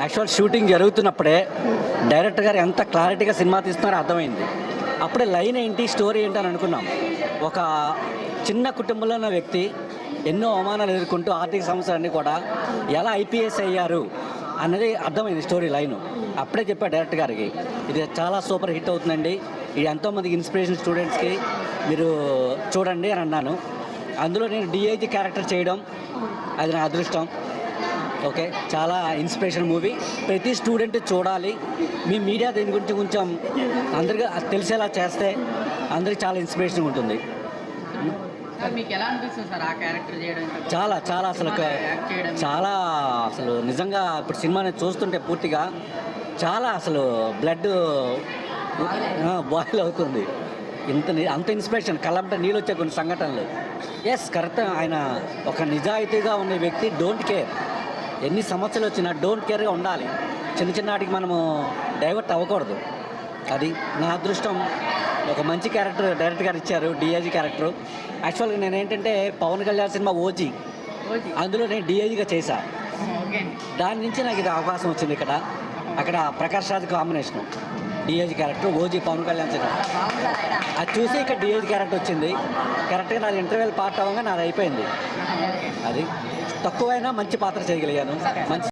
Actual shooting జరుగుతున్నప్పుడే director గారు ఎంత క్లారిటీగా సినిమా తీస్తున్నారో అర్థమైంది. అప్పుడే లైన్ ఏంటి, స్టోరీ ఏంటి అని అనుకున్నాం. ఒక చిన్న కుటుంబంలో ఉన్న వ్యక్తి ఎన్నో అవమానాలు ఎదుర్కొంటూ ఆర్థిక సమస్యలన్నీ కూడా ఎలా ఐపీఎస్ అయ్యారు అన్నది అర్థమైంది స్టోరీ లైను. అప్పుడే చెప్పా డైరెక్టర్ గారికి, ఇది చాలా సూపర్ హిట్ అవుతుందండి, ఇది ఎంతోమందికి ఇన్స్పిరేషన్ స్టూడెంట్స్కి, మీరు చూడండి అని అన్నాను. అందులో నేను డిఐజీ క్యారెక్టర్ చేయడం అది నా అదృష్టం. ఓకే, చాలా ఇన్స్పిరేషన్ మూవీ, ప్రతి స్టూడెంట్ చూడాలి. మీ మీడియా దీని గురించి కొంచెం అందరికీ తెలిసేలా చేస్తే అందరికీ చాలా ఇన్స్పిరేషన్ ఉంటుంది. మీకు ఎలా అనిపిస్తుంది సార్ ఆ క్యారెక్టర్ చేయడం? చాలా చాలా అసలు చాలా అసలు నిజంగా ఇప్పుడు సినిమాని చూస్తుంటే పూర్తిగా చాలా అసలు బ్లడ్ బాయిల్ అవుతుంది. అంత ఇన్స్పిరేషన్, కళ్ళంటే నీళ్ళు వచ్చే కొన్ని సంఘటనలు. Yes, correct. ఆయన ఒక నిజాయితీగా ఉన్న వ్యక్తి, డోంట్ కేర్, ఎన్ని సమస్యలు వచ్చినా డోంట్ కేర్గా ఉండాలి. చిన్న చిన్న వాటికి మనము డైవర్ట్ అవ్వకూడదు. అది నా అదృష్టం. ఒక మంచి క్యారెక్టర్ డైరెక్టర్ గారు ఇచ్చారు, డిఐజీ క్యారెక్టర్. యాక్చువల్గా నేను ఏంటంటే పవన్ కళ్యాణ్ సినిమా ఓజీ, అందులో నేను డిఐజీగా చేశా. దాని నుంచి నాకు ఇది అవకాశం వచ్చింది ఇక్కడ. అక్కడ Prakash Raj combination DIG character, OG Pavan Kalyan సినిమా. అది చూసి ఇక్కడ డిఐజీ క్యారెక్టర్ వచ్చింది. కరెక్ట్గా నాది ఇంటర్వ్యూల్ పార్ట్ అవ్వగా నాది అయిపోయింది. అది తక్కువైనా మంచి పాత్ర చేయగలిగాను. మంచి